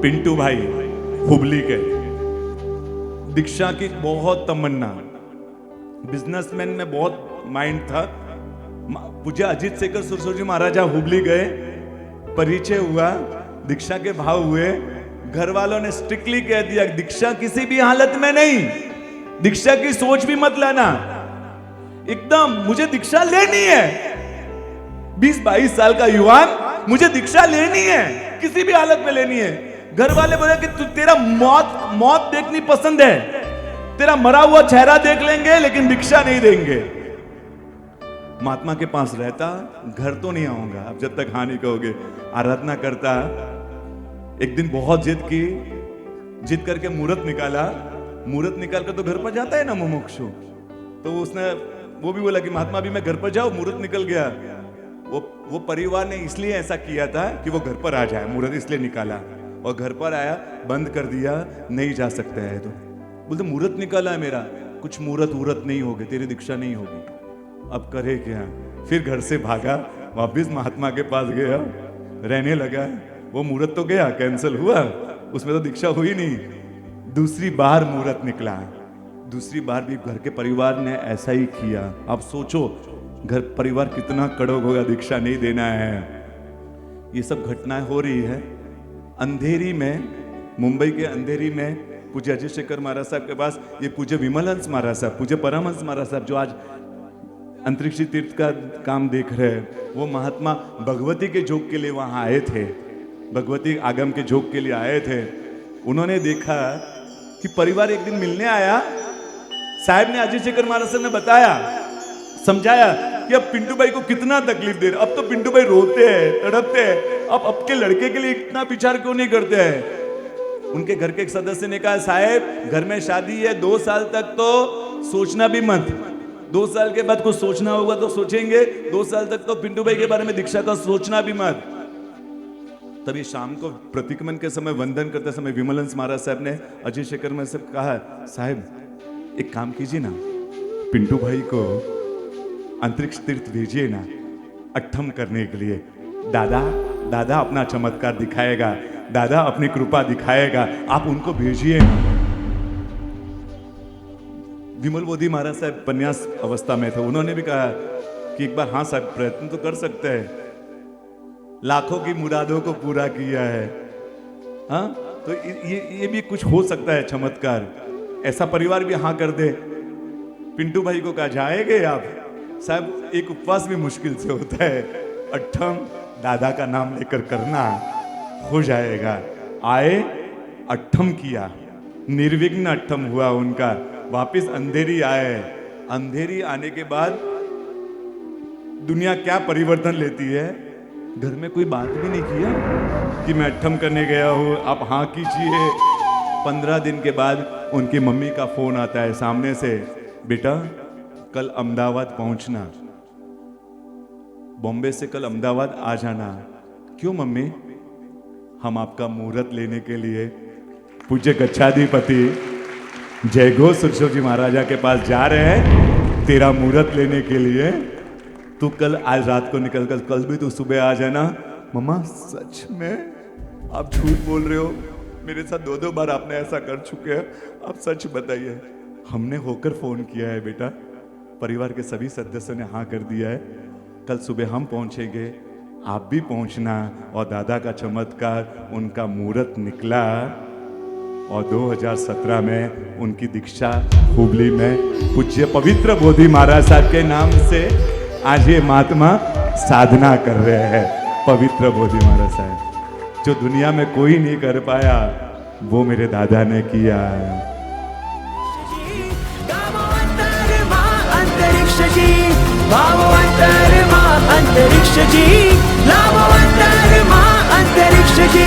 पिंटू भाई हुबली के, दीक्षा की बहुत तमन्ना, बिजनेसमैन में बहुत माइंड था। पूज्य अजीत शेखर सुरसोजी महाराजा हुबली गए, परिचय हुआ, दीक्षा के भाव हुए। घर वालों ने स्ट्रिक्टली कह दिया दीक्षा किसी भी हालत में नहीं, दीक्षा की सोच भी मत लाना, एकदम मुझे दीक्षा लेनी है। 20-22 साल का युवान, मुझे दीक्षा लेनी है, किसी भी हालत में लेनी है। घर वाले बोले कि तेरा मौत देखनी पसंद है, तेरा मरा हुआ चेहरा देख लेंगे लेकिन दीक्षा नहीं देंगे। महात्मा के पास रहता, घर तो नहीं आऊंगा अब जब तक हाँ नहीं कहोगे। आराधना करता, एक दिन बहुत जिद करके मुहूर्त निकाला। मुहूर्त निकाल कर तो घर पर जाता है ना मुमुक्षु, तो उसने वो भी बोला कि महात्मा भी मैं घर पर जाऊं, मुहूर्त निकल गया। वो परिवार ने इसलिए ऐसा किया था कि वो घर पर आ जाए, मुहूर्त इसलिए निकाला। और घर पर आया, बंद कर दिया, नहीं जा सकता है। तो बोलते मुहूर्त निकाला है मेरा, कुछ मुहूर्त नहीं होगी, तेरी दीक्षा नहीं होगी, अब करे क्या। फिर घर से भागा, वापिस महात्मा के पास गया, रहने लगा। वो मुहूर्त तो गया, कैंसिल हुआ, उसमें तो दीक्षा हुई नहीं। दूसरी बार मुहूर्त निकला, दूसरी बार भी घर के परिवार ने ऐसा ही किया। आप सोचो घर परिवार कितना कड़क होगा, दीक्षा नहीं देना है। ये सब घटनाएं हो रही है। अंधेरी में, मुंबई के अंधेरी में पूज्य अजीत शेखर महाराज साहब के पास ये पूज्य विमलहंस महाराज साहब, पूज्य परमहंस महाराज साहब जो आज अंतरिक्ष तीर्थ का काम देख रहे हैं, वो महात्मा भगवती के जोग के लिए वहां आए थे, भगवती आगम के जोग के लिए आए थे। उन्होंने देखा कि परिवार एक दिन मिलने आया। साहब ने, अजीत शेखर महाराज साहब ने बताया, समझाया कि अब पिंटू भाई को कितना तकलीफ दे रहे। अब तो पिंटू भाई रोते हैं, तड़पते हैं, अब के लड़के के लिए इतना विचार क्यों नहीं करते हैं। उनके घर के एक सदस्य ने कहा साहब घर में शादी है, 2 साल तक तो सोचना भी मत, 2 साल के बाद कुछ सोचना होगा तो सोचेंगे, 2 साल तक तो पिंटू भाई के बारे में दीक्षा का सोचना भी मत। तभी शाम को प्रतिक्रमण के समय, वंदन करते समय विमलहंस महाराज साहब ने अजीत शेखर महाराज साहब कहा साहब एक काम कीजिए ना, पिंटू भाई को अंतरिक्ष तीर्थ भेजिए ना अट्ठम करने के लिए। दादा अपना चमत्कार दिखाएगा, दादा अपनी कृपा दिखाएगा, आप उनको भेजिए। विमल बोधी महाराज साहब पन्यास अवस्था में थे, उन्होंने भी कहा कि एक बार हाँ साहब प्रयत्न तो कर सकते हैं, लाखों की मुरादों को पूरा किया है। हाँ तो ये भी कुछ हो सकता है चमत्कार, ऐसा परिवार भी हाँ कर दे। पिंटू भाई को कहा जाएंगे आप साहब, एक उपवास भी मुश्किल से होता है, अट्ठम दादा का नाम लेकर करना, हो जाएगा। आए, अट्ठम किया, निर्विघ्न अट्ठम हुआ उनका। वापिस अंधेरी आए, अंधेरी आने के बाद दुनिया क्या परिवर्तन लेती है। घर में कोई बात भी नहीं किया कि मैं अट्ठम करने गया हूं, आप हाँ कीजिए। 15 दिन के बाद उनकी मम्मी का फोन आता है सामने से, बेटा कल अहमदाबाद पहुंचना, बॉम्बे से कल अहमदाबाद आ जाना। क्यों मम्मी? हम आपका मुहूर्त लेने के लिए पूज्य गच्छाधिपति जय घोष सुरसोजी महाराजा के पास जा रहे हैं, तेरा मुहूर्त लेने के लिए। तू कल आज रात को निकल कर, कल भी तू सुबह आ जाना। मम्मा सच में आप झूठ बोल रहे हो? मेरे साथ 2-2 बार आपने ऐसा कर चुके हैं, आप सच बताइए। हमने होकर फोन किया है बेटा, परिवार के सभी सदस्यों ने हाँ कर दिया है, कल सुबह हम पहुंचेंगे, आप भी पहुंचना। और दादा का चमत्कार, उनका मुहूर्त निकला और 2017 में उनकी दीक्षा हुबली में पूज्य पवित्र बोधि महाराज साहब के नाम से आज ये महात्मा साधना कर रहे हैं। पवित्र बोधि महाराज साहब जो दुनिया में कोई नहीं कर पाया, वो मेरे दादा ने किया। अंतरिक्ष जी, लाभो अंतरिक्ष जी।